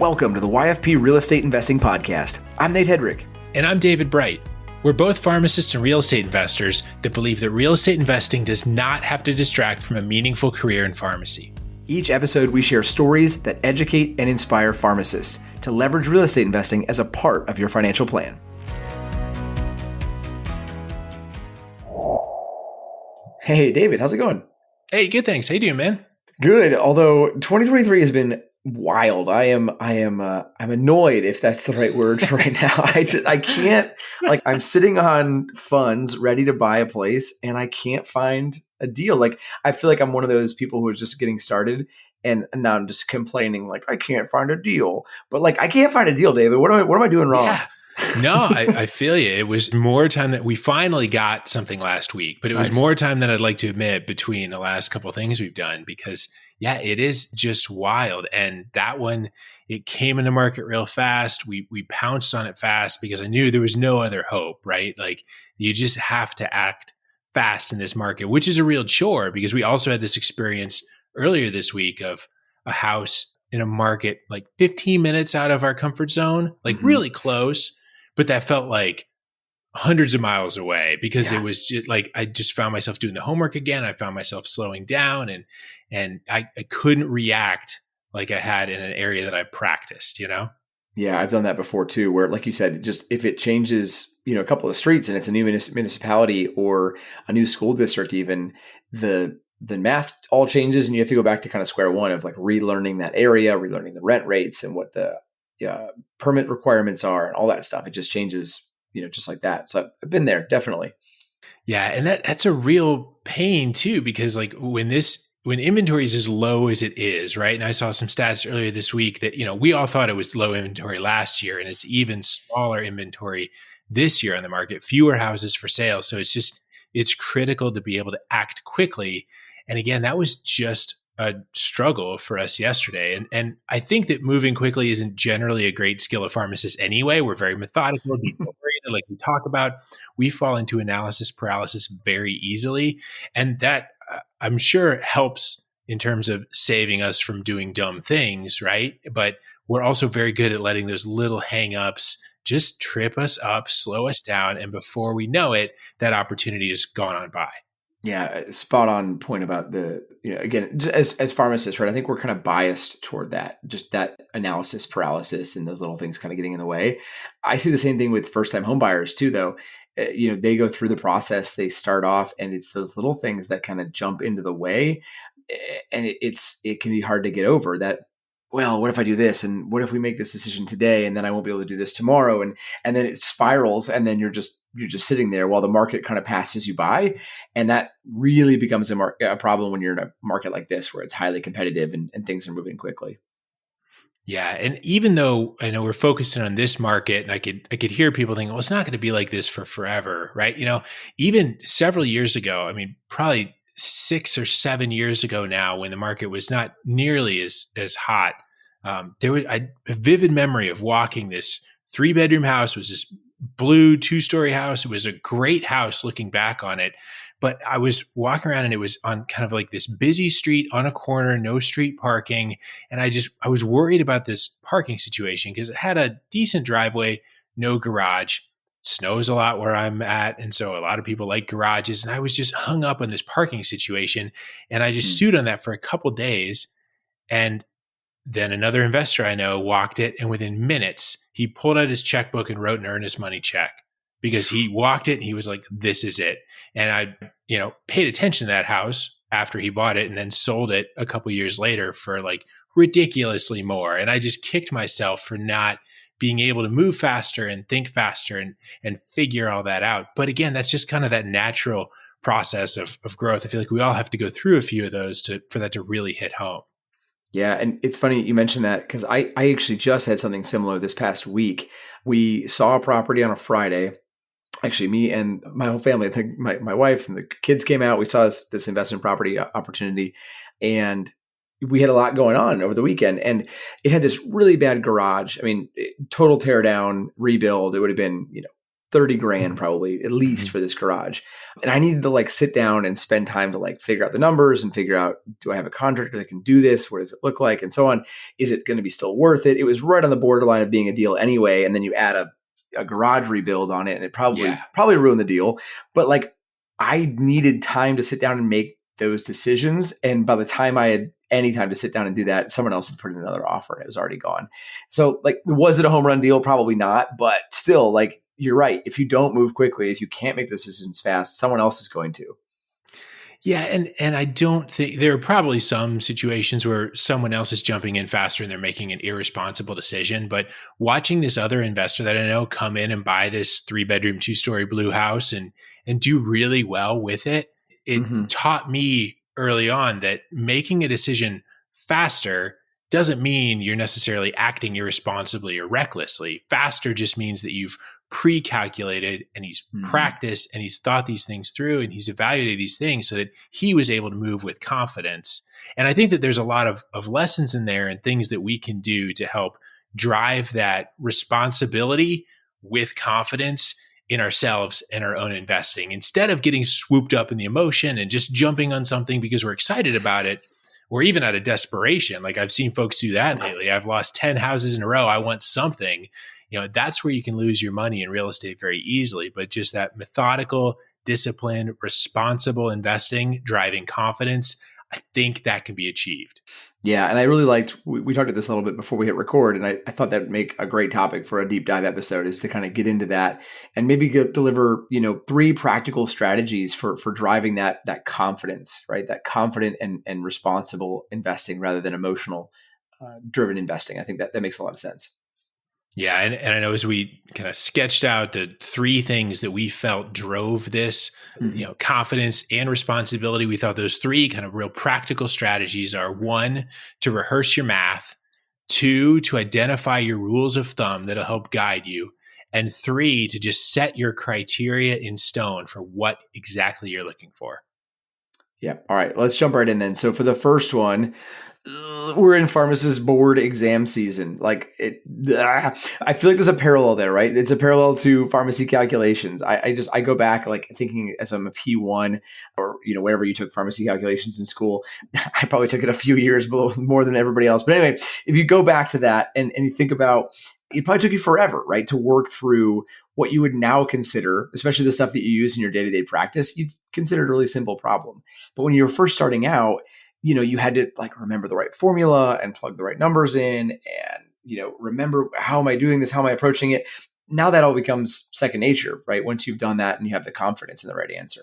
Welcome to the YFP Real Estate Investing Podcast. I'm Nate Hedrick. And I'm David Bright. We're both pharmacists and real estate investors that believe that real estate investing does not have to distract from a meaningful career in pharmacy. Each episode, we share stories that educate and inspire pharmacists to leverage real estate investing as a part of your financial plan. Hey, David, how's it going? Hey, good, thanks. How you doing, man? Good. Although 2023 has been wild. I'm annoyed, if that's the right word for right now. I can't, I'm sitting on funds ready to buy a place and I can't find a deal. I feel like I'm one of those people who are just getting started and now I'm just complaining, I can't find a deal, but I can't find a deal, David. What am I doing wrong? Yeah. No, I feel you. It was more time that we finally got something last week, but it was more time than I'd like to admit between the last couple of things we've done because yeah, it is just wild. And that one, it came in the market real fast. We pounced on it fast because I knew there was no other hope, right? You just have to act fast in this market, which is a real chore because we also had this experience earlier this week of a house in a market 15 minutes out of our comfort zone, really close, but that felt like hundreds of miles away because it was just I just found myself doing the homework again. I found myself slowing down and I couldn't react like I had in an area that I practiced, Yeah, I've done that before too, where like you said, just if it changes, a couple of streets and it's a new municipality or a new school district, even the math all changes and you have to go back to kind of square one of relearning that area, relearning the rent rates and what the permit requirements are and all that stuff. It just changes, just like that. So I've been there, definitely. Yeah. And that's a real pain too, because when inventory is as low as it is, right? And I saw some stats earlier this week that, we all thought it was low inventory last year and it's even smaller inventory this year on the market, fewer houses for sale. So it's critical to be able to act quickly. And again, that was just a struggle for us yesterday. And I think that moving quickly isn't generally a great skill of pharmacists anyway. We're very methodical, detail-oriented, like we talk about. We fall into analysis paralysis very easily. And that I'm sure helps in terms of saving us from doing dumb things, right? But we're also very good at letting those little hang-ups just trip us up, slow us down. And before we know it, that opportunity has gone on by. Yeah, spot on point about again, just as pharmacists, right? I think we're kind of biased toward that, just that analysis paralysis and those little things kind of getting in the way. I see the same thing with first-time home buyers too, though. They go through the process, they start off, and it's those little things that kind of jump into the way, and it can be hard to get over that. Well, what if I do this? And what if we make this decision today and then I won't be able to do this tomorrow? And then it spirals and then you're just sitting there while the market kind of passes you by. And that really becomes a problem when you're in a market like this where it's highly competitive and things are moving quickly. Yeah. And even though I know we're focusing on this market and I could hear people thinking, well, it's not going to be like this for forever, right? Even several years ago, probably 6 or 7 years ago now, when the market was not nearly as hot, there was a vivid memory of walking this 3-bedroom house. It was this blue 2-story house. It was a great house looking back on it, but I was walking around and it was on kind of this busy street on a corner, no street parking. And I was worried about this parking situation because it had a decent driveway, no garage. Snows a lot where I'm at. And so a lot of people like garages. And I was just hung up on this parking situation. And I just stewed on that for a couple of days. And then another investor I know walked it. And within minutes, he pulled out his checkbook and wrote an earnest money check because he walked it and he was like, this is it. And I, paid attention to that house after he bought it and then sold it a couple of years later for ridiculously more. And I just kicked myself for not being able to move faster and think faster and figure all that out. But again, that's just kind of that natural process of growth. I feel like we all have to go through a few of those for that to really hit home. Yeah. And it's funny you mentioned that because I actually just had something similar this past week. We saw a property on a Friday. Actually, me and my whole family, I think my wife and the kids came out. We saw this investment property opportunity and we had a lot going on over the weekend and it had this really bad garage. Total tear down, rebuild. It would have been, 30 grand probably at least Mhm. for this garage. And I needed to like sit down and spend time to like figure out the numbers and figure out, do I have a contractor that can do this? What does it look like? And so on. Is it going to be still worth it? It was right on the borderline of being a deal anyway. And then you add a garage rebuild on it and it Yeah. probably ruined the deal. But like I needed time to sit down and make those decisions. And by the time I had any time to sit down and do that, someone else had put in another offer and it was already gone. So like, was it a home run deal? Probably not, but still like, you're right. If you don't move quickly, if you can't make decisions fast, someone else is going to. Yeah, and I don't think there are probably some situations where someone else is jumping in faster and they're making an irresponsible decision. But watching this other investor that I know come in and buy this 3-bedroom, 2-story blue house and do really well with it, it Mm-hmm. taught me early on that making a decision faster doesn't mean you're necessarily acting irresponsibly or recklessly. Faster just means that you've pre-calculated and he's Mm-hmm. practiced and he's thought these things through and he's evaluated these things so that he was able to move with confidence. And I think that there's a lot of lessons in there and things that we can do to help drive that responsibility with confidence in ourselves and our own investing instead of getting swooped up in the emotion and just jumping on something because we're excited about it or even out of desperation. Like I've seen folks do that lately. I've lost 10 houses in a row. I want something. That's where you can lose your money in real estate very easily. But just that methodical, disciplined, responsible investing, driving confidence, I think that can be achieved. Yeah. And I really liked, we talked about this a little bit before we hit record. And I thought that'd make a great topic for a deep dive episode is to kind of get into that and maybe deliver, 3 practical strategies for driving that confidence, right? That confident and responsible investing rather than emotional driven investing. I think that makes a lot of sense. Yeah, and I know as we kind of sketched out the 3 things that we felt drove this, Mhm. confidence and responsibility, we thought those 3 kind of real practical strategies are 1, to rehearse your math, 2, to identify your rules of thumb that'll help guide you, and 3, to just set your criteria in stone for what exactly you're looking for. Yeah. All right. Let's jump right in then. So for the first one, we're in pharmacist board exam season. I feel like there's a parallel there, right? It's a parallel to pharmacy calculations. I go back like thinking as I'm a P1 or, wherever you took pharmacy calculations in school, I probably took it a few years more than everybody else. But anyway, if you go back to that and you think about, it probably took you forever, right? To work through what you would now consider, especially the stuff that you use in your day-to-day practice, you'd consider it a really simple problem. But when you were first starting out, you had to like remember the right formula and plug the right numbers in and, remember how am I doing this? How am I approaching it? Now that all becomes second nature, right? Once you've done that and you have the confidence in the right answer.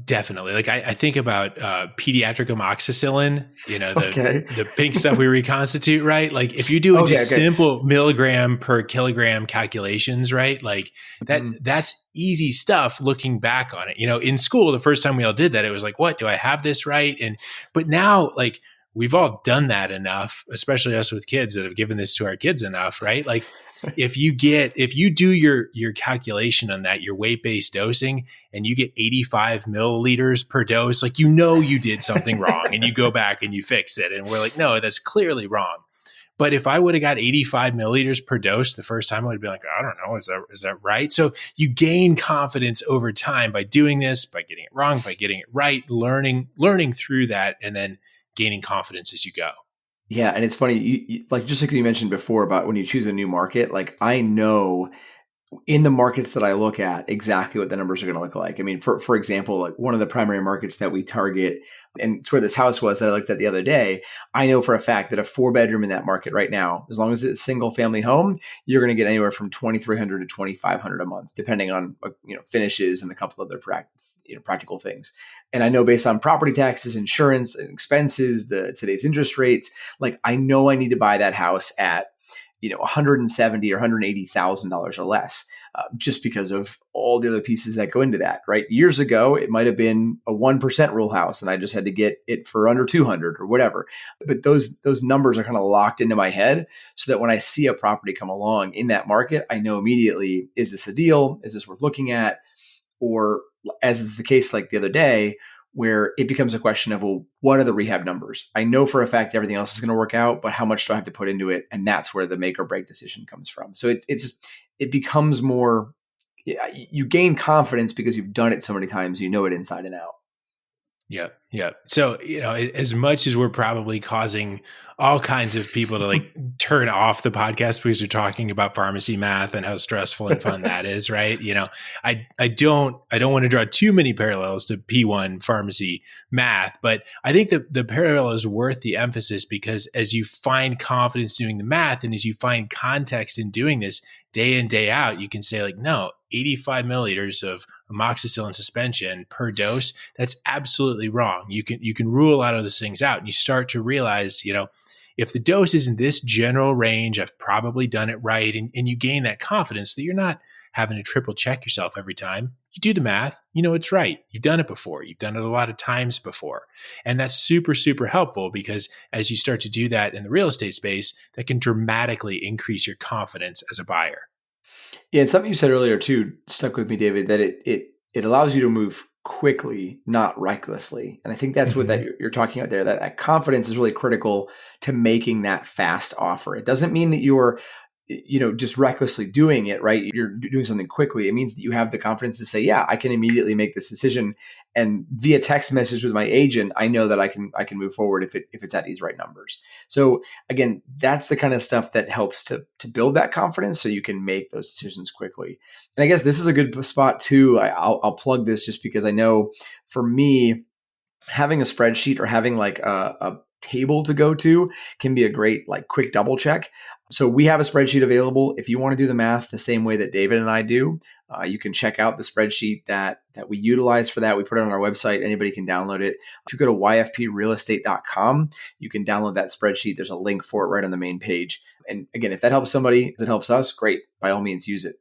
Definitely. Like I think about pediatric amoxicillin, the Okay. the pink stuff we reconstitute, right? Like if you're doing Okay. just Okay. simple milligram per kilogram calculations, right? Like Mhm. that's easy stuff looking back on it. In school, the first time we all did that, it was like, what, do I have this right? But now like we've all done that enough, especially us with kids that have given this to our kids enough, right? Like if you do your calculation on that, your weight-based dosing, and you get 85 milliliters per dose, like you did something wrong and you go back and you fix it. And we're like, no, that's clearly wrong. But if I would have got 85 milliliters per dose the first time, I would be like, I don't know, is that right? So you gain confidence over time by doing this, by getting it wrong, by getting it right, learning through that, and then gaining confidence as you go. Yeah. And it's funny, like just like you mentioned before about when you choose a new market, like I know in the markets that I look at exactly what the numbers are going to look like. I mean, for example, like one of the primary markets that we target, and it's where this house was that I looked at the other day. I know for a fact that a 4-bedroom in that market right now, as long as it's a single family home, you're going to get anywhere from 2,300 to 2,500 a month, depending on finishes and a couple other practical things. And I know based on property taxes, insurance, and expenses, today's interest rates, like I know I need to buy that house at 170 or $180,000 or less, just because of all the other pieces that go into that. Right? Years ago, it might have been a 1% rule house, and I just had to get it for under 200 or whatever. But those numbers are kind of locked into my head, so that when I see a property come along in that market, I know immediately: is this a deal? Is this worth looking at? Or as is the case like the other day, where it becomes a question of, well, what are the rehab numbers? I know for a fact everything else is going to work out, but how much do I have to put into it? And that's where the make or break decision comes from. So it's it becomes more, you gain confidence because you've done it so many times, you know it inside and out. Yep. Yep. So, as much as we're probably causing all kinds of people to like turn off the podcast because we're talking about pharmacy math and how stressful and fun that is, right? I don't want to draw too many parallels to P1 pharmacy math, but I think the parallel is worth the emphasis because as you find confidence doing the math and as you find context in doing this day in, day out, you can say like, no, 85 milliliters of amoxicillin suspension per dose, that's absolutely wrong. You can rule a lot of those things out and you start to realize, if the dose is in this general range, I've probably done it right. And you gain that confidence that you're not having to triple check yourself every time. You do the math, it's right. You've done it before. You've done it a lot of times before. And that's super, super helpful because as you start to do that in the real estate space, that can dramatically increase your confidence as a buyer. Yeah, and something you said earlier too stuck with me, David, that it allows you to move quickly, not recklessly. And I think that's what that you're talking about there. That confidence is really critical to making that fast offer. It doesn't mean that you're just recklessly doing it, right? You're doing something quickly. It means that you have the confidence to say, yeah, I can immediately make this decision. And via text message with my agent, I know that I can move forward if it's at these right numbers. So again, that's the kind of stuff that helps to build that confidence so you can make those decisions quickly. And I guess this is a good spot too. I'll plug this just because I know for me, having a spreadsheet or having like a table to go to can be a great like quick double check. So we have a spreadsheet available. If you want to do the math the same way that David and I do, you can check out the spreadsheet that we utilize for that. We put it on our website. Anybody can download it. If you go to yfprealestate.com, you can download that spreadsheet. There's a link for it right on the main page. And again, if that helps somebody, if it helps us, great. By all means, use it.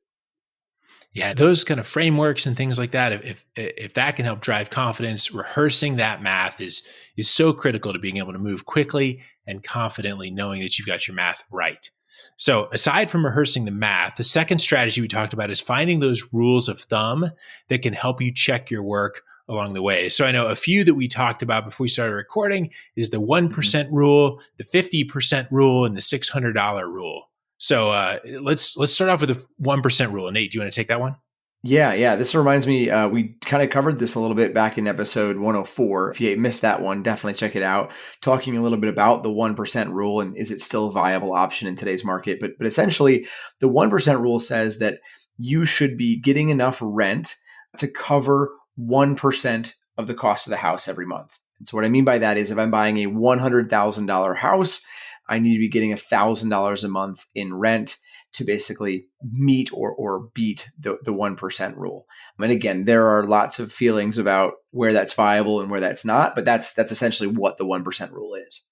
Yeah, those kind of frameworks and things like that, if that can help drive confidence, rehearsing that math is so critical to being able to move quickly and confidently knowing that you've got your math right. So aside from rehearsing the math, the second strategy we talked about is finding those rules of thumb that can help you check your work along the way. So I know a few that we talked about before we started recording is the 1% rule, the 50% rule, and the $600 rule. So let's start off with the 1% rule. Nate, do you want to take that one? Yeah. This reminds me, we kind of covered this a little bit back in episode 104. If you missed that one, definitely check it out. Talking a little bit about the 1% rule and is it still a viable option in today's market? But essentially, the 1% rule says that you should be getting enough rent to cover 1% of the cost of the house every month. And so what I mean by that is if I'm buying a $100,000 house, I need to be getting $1,000 a month in rent to basically meet or beat the 1% rule. And again, there are lots of feelings about where that's viable and where that's not, but that's essentially what the 1% rule is.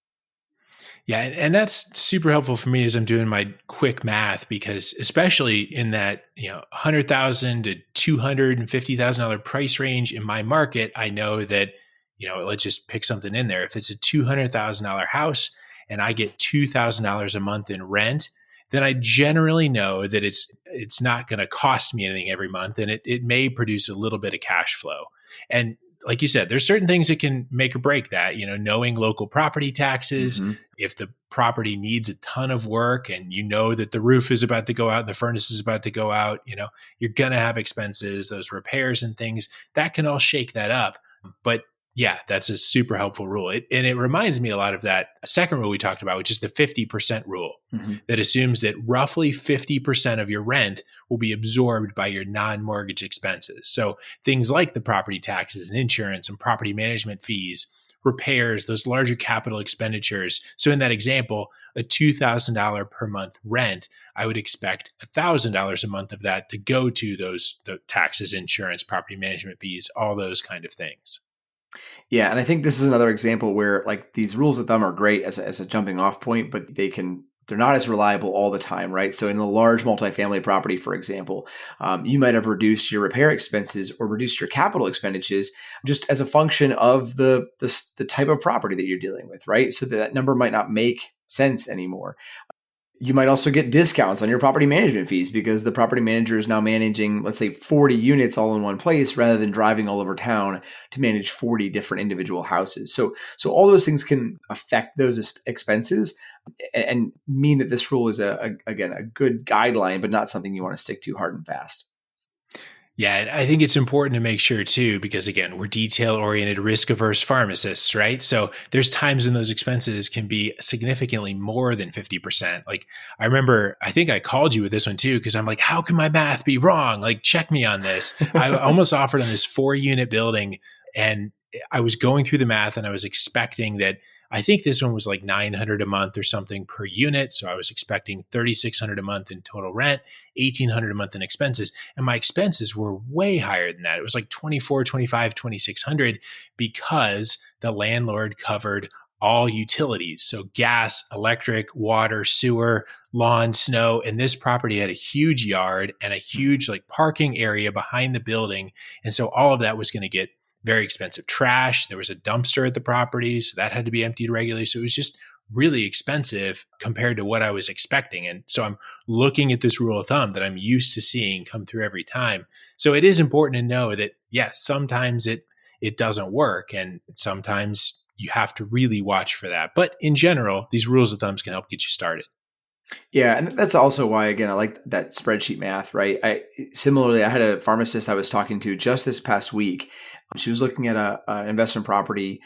Yeah, and that's super helpful for me as I'm doing my quick math because especially in that $100,000 to $250,000 price range in my market, I know that let's just pick something in there. If it's a $200,000 house and I get $2,000 a month in rent, then I generally know that it's not going to cost me anything every month, and it may produce a little bit of cash flow. And like you said, there's certain things that can make or break that. Knowing local property taxes, if the property needs a ton of work, and that the roof is about to go out, and the furnace is about to go out, you're going to have expenses, those repairs and things that can all shake that up. But yeah, that's a super helpful rule. And it reminds me a lot of that second rule we talked about, which is the 50% rule that assumes that roughly 50% of your rent will be absorbed by your non-mortgage expenses. So things like the property taxes and insurance and property management fees, repairs, those larger capital expenditures. So in that example, a $2,000 per month rent, I would expect $1,000 a month of that to go to the taxes, insurance, property management fees, all those kind of things. Yeah, and I think this is another example where like these rules of thumb are great as a jumping off point, but they're not as reliable all the time, right? So in a large multifamily property, for example, you might have reduced your repair expenses or reduced your capital expenditures just as a function of the type of property that you're dealing with, right? So that number might not make sense anymore. You might also get discounts on your property management fees because the property manager is now managing, let's say, 40 units all in one place rather than driving all over town to manage 40 different individual houses. So all those things can affect those expenses. and mean that this rule is again, a good guideline, but not something you want to stick to hard and fast. Yeah, and I think it's important to make sure too, because again, we're detail-oriented, risk-averse pharmacists, right? So there's times when those expenses can be significantly more than 50%. Like I remember, I think I called you with this one too, because I'm like, how can my math be wrong? Like, check me on this. I almost offered on this 4-unit building, and I was going through the math and I was expecting that I think this one was like 900 a month or something per unit. So I was expecting 3,600 a month in total rent, 1,800 a month in expenses. And my expenses were way higher than that. It was like 24, 25, 2,600 because the landlord covered all utilities. So gas, electric, water, sewer, lawn, snow. And this property had a huge yard and a huge like parking area behind the building. And so all of that was going to get very expensive trash. There was a dumpster at the property, so that had to be emptied regularly. So it was just really expensive compared to what I was expecting. And so I'm looking at this rule of thumb that I'm used to seeing come through every time. So it is important to know that, yes, sometimes it doesn't work, and sometimes you have to really watch for that. But in general, these rules of thumbs can help get you started. Yeah, and that's also why, again, I like that spreadsheet math, right? Similarly, I had a pharmacist I was talking to just this past week. She was looking at an investment property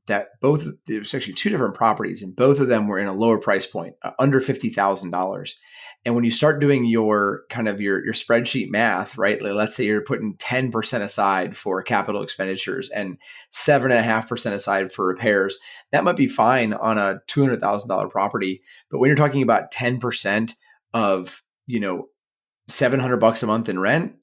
that there was actually 2 different properties, and both of them were in a lower price point, under $50,000. And when you start doing your kind of your spreadsheet math, right? Like, let's say you're putting 10% aside for capital expenditures and 7.5% aside for repairs, that might be fine on a $200,000 property. But when you're talking about 10% of, $700 a month in rent,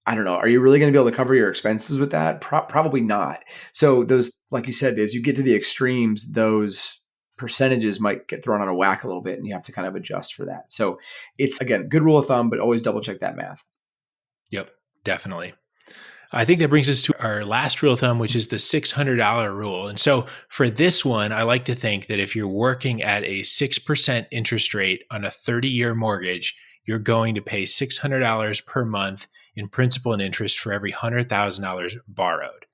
I don't know. Are you really going to be able to cover your expenses with that? Probably not. So those, like you said, as you get to the extremes, those percentages might get thrown on a whack a little bit, and you have to kind of adjust for that. So it's, again, good rule of thumb, but always double check that math. Yep, definitely. I think that brings us to our last rule of thumb, which is the $600 rule. And so for this one, I like to think that if you're working at a 6% interest rate on a 30-year mortgage, you're going to pay $600 per month in principal and interest for every $100,000 borrowed.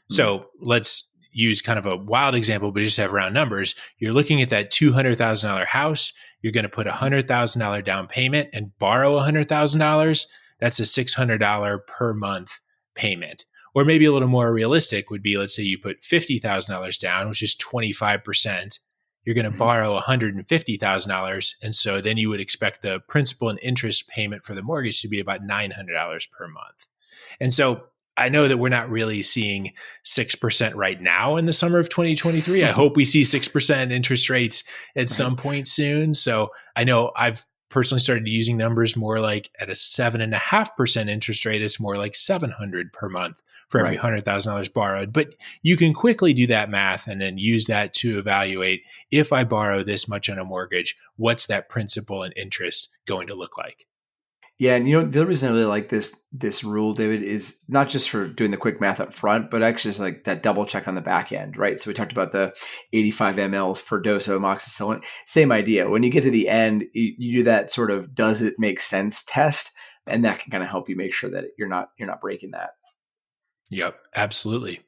So let's use kind of a wild example, but just have round numbers. You're looking at that $200,000 house. You're going to put $100,000 down payment and borrow $100,000. That's a $600 per month payment. Or maybe a little more realistic would be, let's say you put $50,000 down, which is 25%. You're going to borrow $150,000. And so then you would expect the principal and interest payment for the mortgage to be about $900 per month. And so I know that we're not really seeing 6% right now in the summer of 2023. I hope we see 6% interest rates at some point soon. So I know I've personally started using numbers more like at a 7.5% interest rate. It's more like $700 per month for every $100,000 borrowed. But you can quickly do that math and then use that to evaluate, if I borrow this much on a mortgage, what's that principal and interest going to look like? Yeah, and the other reason I really like this rule, David, is not just for doing the quick math up front, but actually just like that double check on the back end, right? So we talked about the 85 mLs per dose of amoxicillin. Same idea. When you get to the end, you do that sort of does it make sense test, and that can kind of help you make sure that you're not breaking that. Yep, absolutely.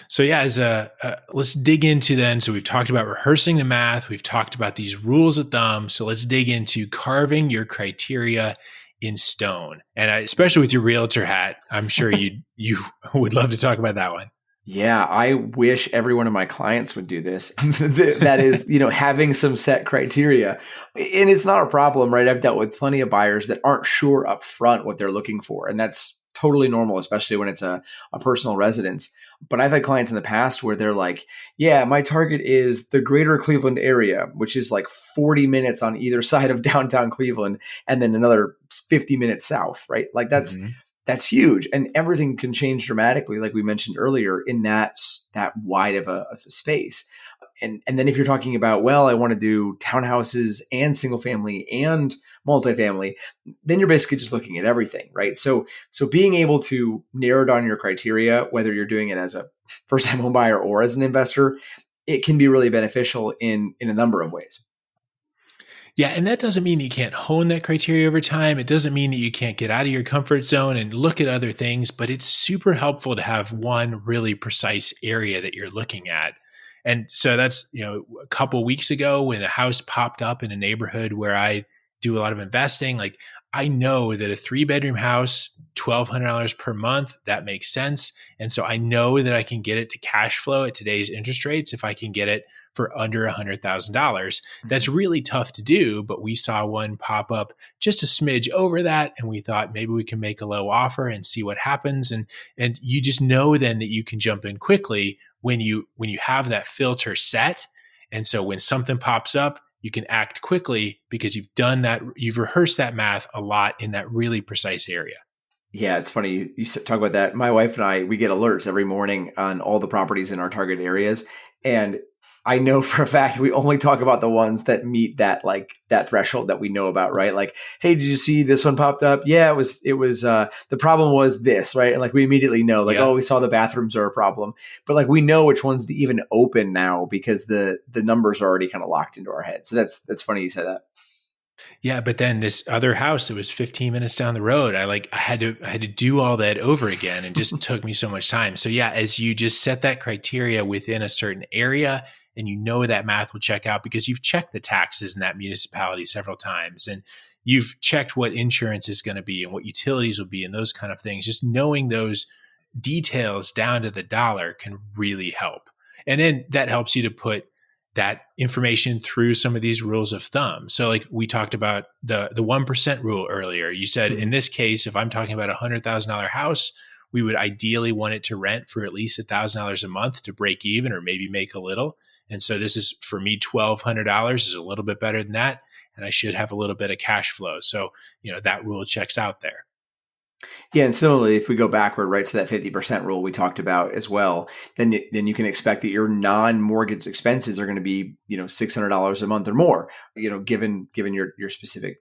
So yeah, let's dig into then. So we've talked about rehearsing the math. We've talked about these rules of thumb. So let's dig into carving your criteria in stone. And especially with your realtor hat, I'm sure you would love to talk about that one. Yeah, I wish every one of my clients would do this. That is, having some set criteria. And it's not a problem, right? I've dealt with plenty of buyers that aren't sure up front what they're looking for. And that's totally normal, especially when it's a personal residence. But I've had clients in the past where they're like, yeah, my target is the greater Cleveland area, which is like 40 minutes on either side of downtown Cleveland, and then another 50 minutes south, right? Like that's huge. And everything can change dramatically, like we mentioned earlier, in that wide of a space. And then if you're talking about, well, I want to do townhouses and single family and multifamily, then you're basically just looking at everything, right? So being able to narrow down your criteria, whether you're doing it as a first-time home buyer or as an investor, it can be really beneficial in a number of ways. Yeah, and that doesn't mean you can't hone that criteria over time. It doesn't mean that you can't get out of your comfort zone and look at other things, but it's super helpful to have one really precise area that you're looking at. And so that's, a couple weeks ago when a house popped up in a neighborhood where I do a lot of investing, like I know that a 3-bedroom house, $1,200 per month, that makes sense. And so I know that I can get it to cash flow at today's interest rates if I can get it for under $100,000. That's Mhm. really tough to do, but we saw one pop up just a smidge over that, and we thought maybe we can make a low offer and see what happens. And you just know then that you can jump in quickly when you have that filter set. And so when something pops up, you can act quickly because you've done that, you've rehearsed that math a lot in that really precise area. Yeah, it's funny you talk about that. My wife and I, we get alerts every morning on all the properties in our target areas, and I know for a fact we only talk about the ones that meet that threshold that we know about, right? Like, hey, did you see this one popped up? Yeah, it was the problem was this, right? And like we immediately know, like, oh, Yep. we saw the bathrooms are a problem, but like we know which ones to even open now because the numbers are already kind of locked into our head. So that's funny you said that. Yeah, but then this other house that was 15 minutes down the road, I had to do all that over again and just took me so much time. So yeah, as you just set that criteria within a certain area and you know that math will check out because you've checked the taxes in that municipality several times and you've checked what insurance is going to be and what utilities will be and those kind of things. Just knowing those details down to the dollar can really help. And then that helps you to put that information through some of these rules of thumb. So like we talked about the 1% rule earlier. You said in Mhm. this case, if I'm talking about $100,000 house, we would ideally want it to rent for at least $1,000 a month to break even or maybe make a little. And so this is for me, $1,200 is a little bit better than that. And I should have a little bit of cash flow. So, that rule checks out there. Yeah, and similarly, if we go backward, right, to that 50% rule we talked about as well, then you can expect that your non-mortgage expenses are going to be, $600 a month or more, given your specific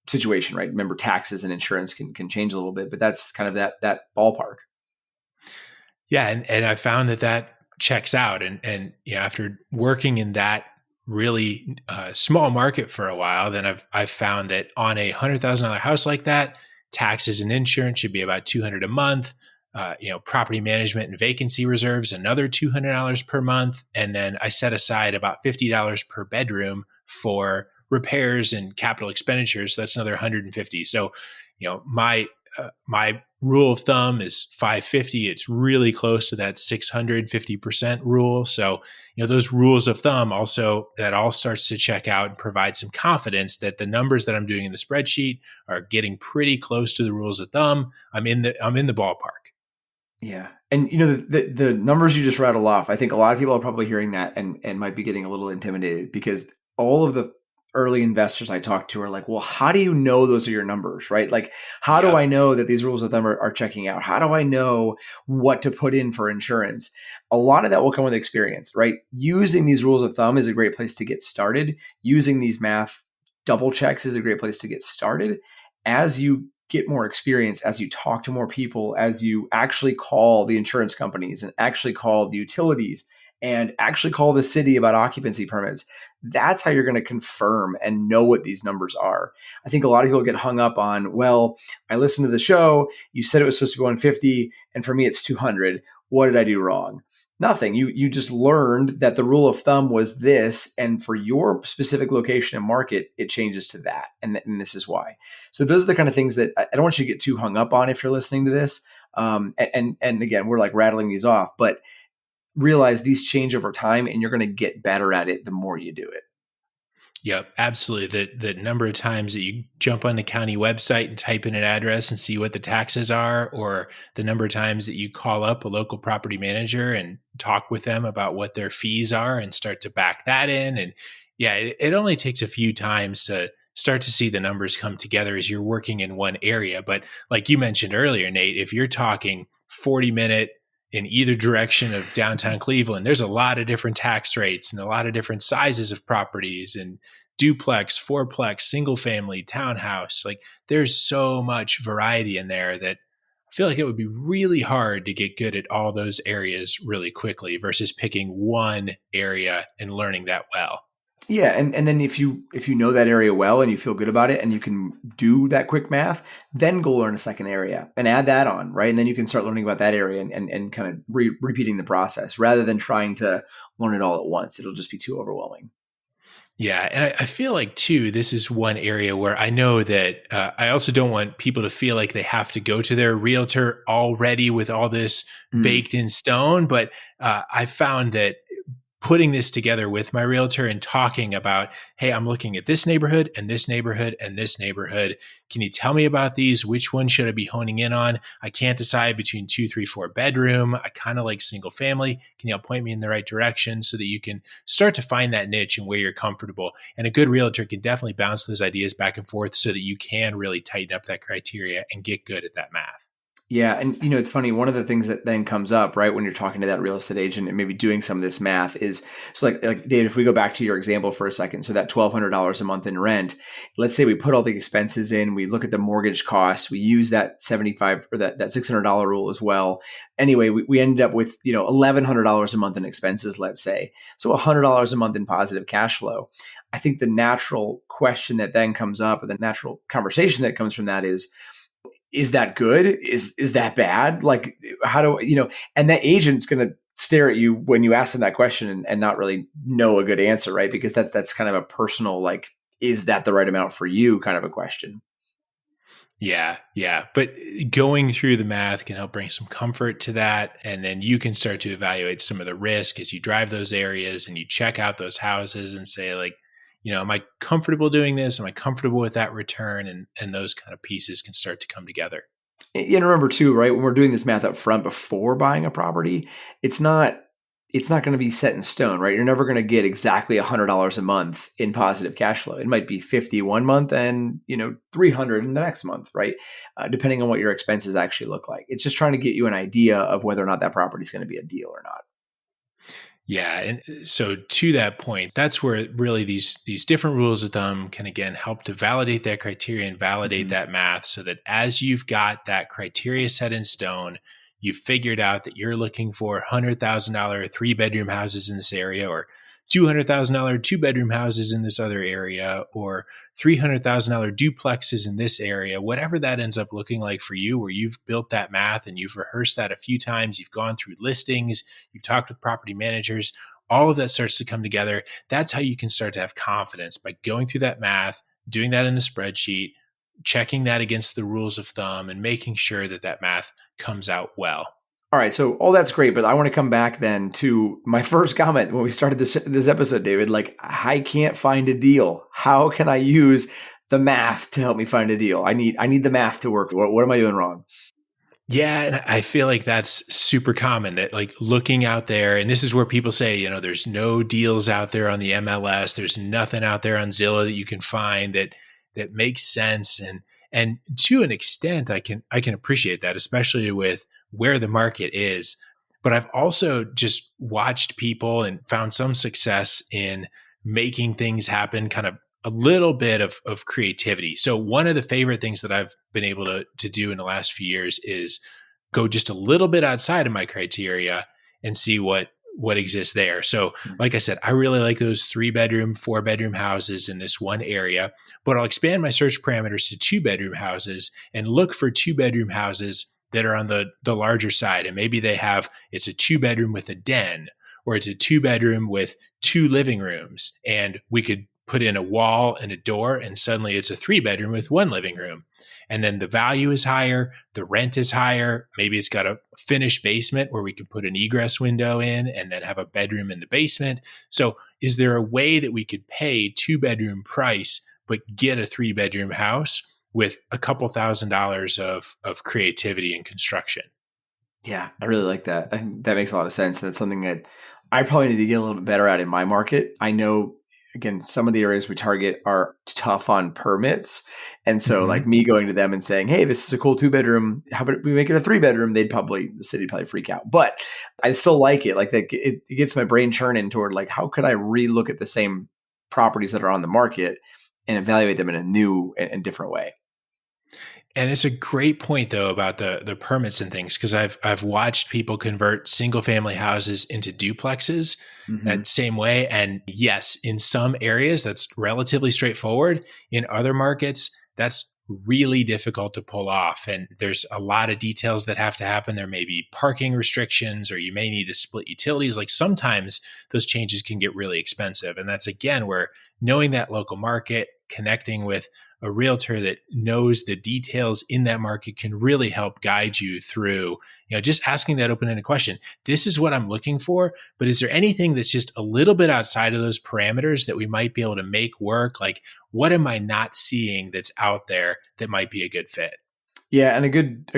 situation, right? Remember, taxes and insurance can change a little bit, but that's kind of that ballpark. Yeah, and I found that checks out, and after working in that really small market for a while, then I've found that on $100,000 house like that, taxes and insurance should be about 200 a month. Property management and vacancy reserves another $200 per month, and then I set aside about $50 per bedroom for repairs and capital expenditures. So that's another 150. So, my rule of thumb is 550. It's really close to that 650% rule. So, those rules of thumb also, that all starts to check out and provide some confidence that the numbers that I'm doing in the spreadsheet are getting pretty close to the rules of thumb. I'm in the ballpark. Yeah. And the numbers you just rattled off, I think a lot of people are probably hearing that and might be getting a little intimidated because all of the early investors I talked to are like, well, how do you know those are your numbers, right? Like, how do I Yep. know that these rules of thumb are checking out? How do I know what to put in for insurance? A lot of that will come with experience, right? Using these rules of thumb is a great place to get started. Using these math double checks is a great place to get started. As you get more experience, as you talk to more people, as you actually call the insurance companies and actually call the utilities and actually call the city about occupancy permits, that's how you're going to confirm and know what these numbers are. I think a lot of people get hung up on, well, I listened to the show, you said it was supposed to be 150, and for me it's 200. What did I do wrong? Nothing. You just learned that the rule of thumb was this, and for your specific location and market, it changes to that, and this is why. So those are the kind of things that I don't want you to get too hung up on if you're listening to this. And again, we're like rattling these off, but realize these change over time, and you're going to get better at it the more you do it. Yep, absolutely. The number of times that you jump on the county website and type in an address and see what the taxes are, or the number of times that you call up a local property manager and talk with them about what their fees are and start to back that in. And yeah, it only takes a few times to start to see the numbers come together as you're working in one area. But like you mentioned earlier, Nate, if you're talking 40-minute in either direction of downtown Cleveland, there's a lot of different tax rates and a lot of different sizes of properties and duplex, fourplex, single family, townhouse. Like there's so much variety in there that I feel like it would be really hard to get good at all those areas really quickly versus picking one area and learning that well. Yeah, and then if you know that area well and you feel good about it and you can do that quick math, then go learn a second area and add that on, right? And then you can start learning about that area and kind of repeating the process rather than trying to learn it all at once. It'll just be too overwhelming. Yeah. And I feel like, too, this is one area where I know that I also don't want people to feel like they have to go to their realtor already with all this Mm. baked in stone. But I found that putting this together with my realtor and talking about, hey, I'm looking at this neighborhood and this neighborhood and this neighborhood. Can you tell me about these? Which one should I be honing in on? I can't decide between 2, 3, 4 bedroom. I kind of like single family. Can you point me in the right direction so that you can start to find that niche and where you're comfortable? And a good realtor can definitely bounce those ideas back and forth so that you can really tighten up that criteria and get good at that math. Yeah, and it's funny. One of the things that then comes up, right, when you're talking to that real estate agent and maybe doing some of this math is, so like Dave, if we go back to your example for a second, so that $1,200 a month in rent, let's say we put all the expenses in, we look at the mortgage costs, we use that 75 or that $600 rule as well. Anyway, we ended up with $1,100 a month in expenses, let's say, so $100 a month in positive cash flow. I think the natural question that then comes up, or the natural conversation that comes from that is that good? Is that bad? Like, how do and that agent's going to stare at you when you ask them that question and not really know a good answer, right? Because that's kind of a personal, like, is that the right amount for you kind of a question. Yeah, yeah. But going through the math can help bring some comfort to that. And then you can start to evaluate some of the risk as you drive those areas and you check out those houses and say, like, am I comfortable doing this? Am I comfortable with that return? And those kind of pieces can start to come together. And remember too, right? When we're doing this math up front before buying a property, it's not going to be set in stone, right? You're never going to get exactly $100 a month in positive cash flow. It might be 50 one month and 300 in the next month, right? Depending on what your expenses actually look like. It's just trying to get you an idea of whether or not that property is going to be a deal or not. Yeah, and so to that point, that's where really these different rules of thumb can again help to validate that criteria and validate Mm-hmm. that math, so that as you've got that criteria set in stone, you've figured out that you're looking for $100,000 3 bedroom houses in this area, or $200,000 2 bedroom houses in this other area, or $300,000 duplexes in this area, whatever that ends up looking like for you, where you've built that math and you've rehearsed that a few times, you've gone through listings, you've talked with property managers, all of that starts to come together. That's how you can start to have confidence, by going through that math, doing that in the spreadsheet, checking that against the rules of thumb, and making sure that that math comes out well. All right, so all that's great, but I want to come back then to my first comment when we started this episode, David. Like, I can't find a deal. How can I use the math to help me find a deal? I need the math to work. What am I doing wrong? Yeah, and I feel like that's super common, that like looking out there, and this is where people say, there's no deals out there on the MLS, there's nothing out there on Zillow that you can find that makes sense. And to an extent, I can appreciate that, especially with where the market is. But I've also just watched people and found some success in making things happen, kind of a little bit of creativity. So one of the favorite things that I've been able to do in the last few years is go just a little bit outside of my criteria and see what exists there. So like I said, I really like those 3 bedroom, 4 bedroom houses in this one area, but I'll expand my search parameters to 2 bedroom houses and look for 2 bedroom houses that are on the larger side. And maybe it's a 2 bedroom with a den, or it's a 2 bedroom with 2 living rooms. And we could put in a wall and a door, and suddenly it's a 3 bedroom with 1 living room. And then the value is higher, the rent is higher. Maybe it's got a finished basement where we can put an egress window in and then have a bedroom in the basement. So is there a way that we could pay 2 bedroom price, but get a 3 bedroom house with a couple $1,000s of creativity and construction? Yeah, I really like that. I think that makes a lot of sense. And it's something that I probably need to get a little bit better at in my market. I know, again, some of the areas we target are tough on permits. And so like me going to them and saying, hey, this is a cool 2 bedroom. How about we make it a 3 bedroom? The city would probably freak out. But I still like it. Like it gets my brain churning toward like, how could I relook at the same properties that are on the market and evaluate them in a new and different way? And it's a great point though about the permits and things, because I've watched people convert single family houses into duplexes Hmm. that same way. And yes, in some areas that's relatively straightforward. In other markets, that's really difficult to pull off. And there's a lot of details that have to happen. There may be parking restrictions, or you may need to split utilities. Like sometimes those changes can get really expensive. And that's again where knowing that local market, connecting with a realtor that knows the details in that market can really help guide you through, just asking that open-ended question. This is what I'm looking for, but is there anything that's just a little bit outside of those parameters that we might be able to make work? Like, what am I not seeing that's out there that might be a good fit? Yeah, and a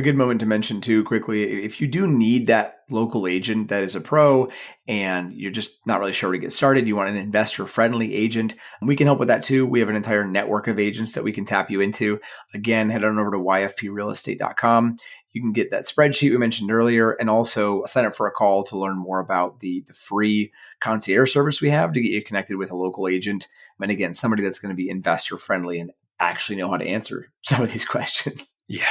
good moment to mention too quickly, if you do need that local agent that is a pro and you're just not really sure where to get started, you want an investor friendly agent, we can help with that too. We have an entire network of agents that we can tap you into. Again, head on over to yfprealestate.com. You can get that spreadsheet we mentioned earlier, and also sign up for a call to learn more about the free concierge service we have to get you connected with a local agent. And again, somebody that's going to be investor friendly and actually know how to answer some of these questions. Yeah.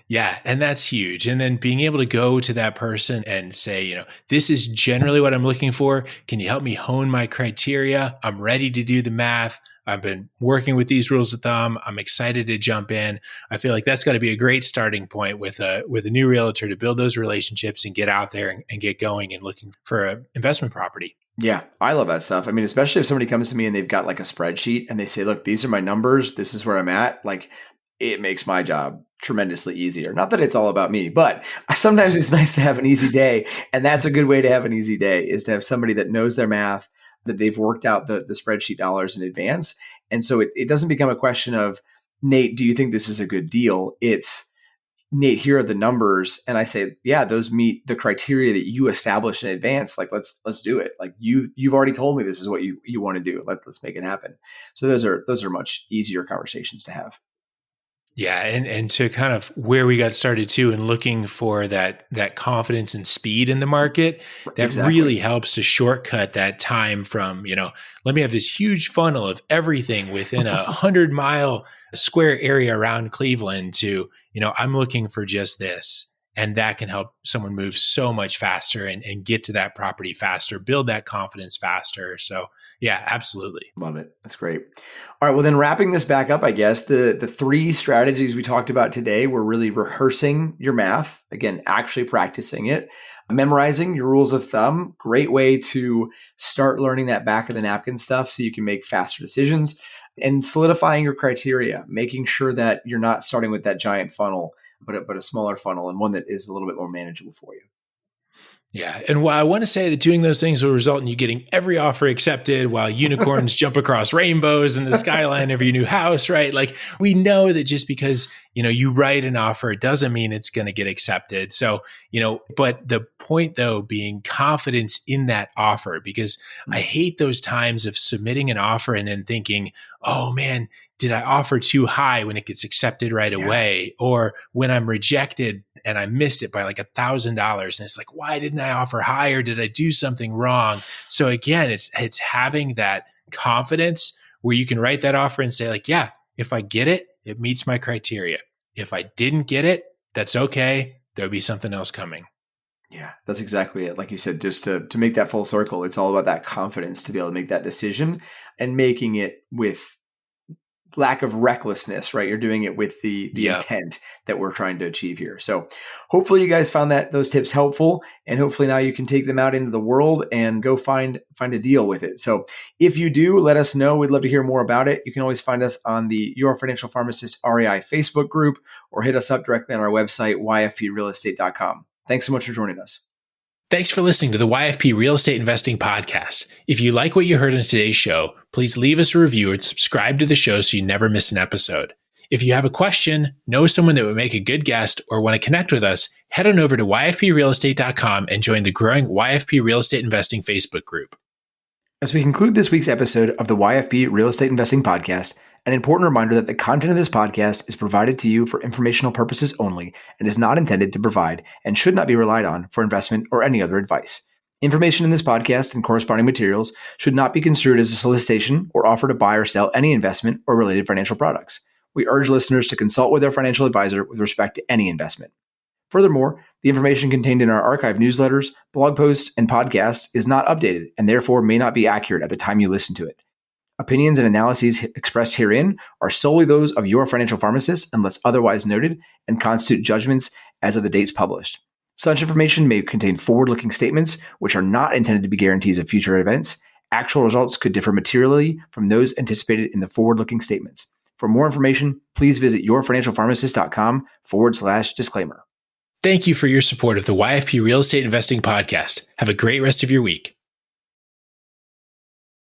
Yeah. And that's huge. And then being able to go to that person and say, this is generally what I'm looking for. Can you help me hone my criteria? I'm ready to do the math. I've been working with these rules of thumb. I'm excited to jump in. I feel like that's got to be a great starting point with a new realtor to build those relationships and get out there and get going and looking for an investment property. Yeah, I love that stuff. I mean, especially if somebody comes to me and they've got like a spreadsheet and they say, look, these are my numbers. This is where I'm at. Like, it makes my job tremendously easier. Not that it's all about me, but sometimes it's nice to have an easy day. And that's a good way to have an easy day, is to have somebody that knows their math, that they've worked out the spreadsheet dollars in advance. And so it doesn't become a question of, Nate, do you think this is a good deal? It's, Nate, here are the numbers. And I say, yeah, those meet the criteria that you established in advance. Like, let's do it. Like you've already told me this is what you want to do. Let's make it happen. So those are much easier conversations to have. Yeah, and to kind of where we got started too, and looking for that confidence and speed in the market, that Exactly. really helps to shortcut that time from, let me have this huge funnel of everything within 100-mile square area around Cleveland to, I'm looking for just this. And that can help someone move so much faster and get to that property faster, build that confidence faster. So yeah, absolutely. Love it. That's great. All right. Well, then wrapping this back up, I guess the three strategies we talked about today were really rehearsing your math. Again, actually practicing it, memorizing your rules of thumb. Great way to start learning that back of the napkin stuff so you can make faster decisions, and solidifying your criteria, making sure that you're not starting with that giant funnel, but a smaller funnel and one that is a little bit more manageable for you. Yeah. And while I want to say that doing those things will result in you getting every offer accepted while unicorns jump across rainbows in the skyline of your new house, right? Like, we know that just because, you write an offer, it doesn't mean it's going to get accepted. So, but the point though being confidence in that offer, because I hate those times of submitting an offer and then thinking, oh man, did I offer too high when it gets accepted right away? Or when I'm rejected and I missed it by like $1,000. And it's like, why didn't I offer higher? Did I do something wrong? So again, it's having that confidence where you can write that offer and say like, yeah, if I get it, it meets my criteria. If I didn't get it, that's okay. There'll be something else coming. Yeah, that's exactly it. Like you said, just to make that full circle, it's all about that confidence to be able to make that decision, and making it with lack of recklessness, right? You're doing it with the intent that we're trying to achieve here. So hopefully you guys found those tips helpful, and hopefully now you can take them out into the world and go find a deal with it. So if you do, let us know. We'd love to hear more about it. You can always find us on the Your Financial Pharmacist REI Facebook group, or hit us up directly on our website, yfprealestate.com. Thanks so much for joining us. Thanks for listening to the YFP Real Estate Investing Podcast. If you like what you heard in today's show, please leave us a review and subscribe to the show so you never miss an episode. If you have a question, know someone that would make a good guest, or want to connect with us, head on over to yfprealestate.com and join the growing YFP Real Estate Investing Facebook group. As we conclude this week's episode of the YFP Real Estate Investing Podcast, an important reminder that the content of this podcast is provided to you for informational purposes only and is not intended to provide and should not be relied on for investment or any other advice. Information in this podcast and corresponding materials should not be construed as a solicitation or offer to buy or sell any investment or related financial products. We urge listeners to consult with their financial advisor with respect to any investment. Furthermore, the information contained in our archive newsletters, blog posts, and podcasts is not updated and therefore may not be accurate at the time you listen to it. Opinions and analyses expressed herein are solely those of your financial pharmacist unless otherwise noted and constitute judgments as of the dates published. Such information may contain forward-looking statements which are not intended to be guarantees of future events. Actual results could differ materially from those anticipated in the forward-looking statements. For more information, please visit yourfinancialpharmacist.com/disclaimer. Thank you for your support of the YFP Real Estate Investing Podcast. Have a great rest of your week.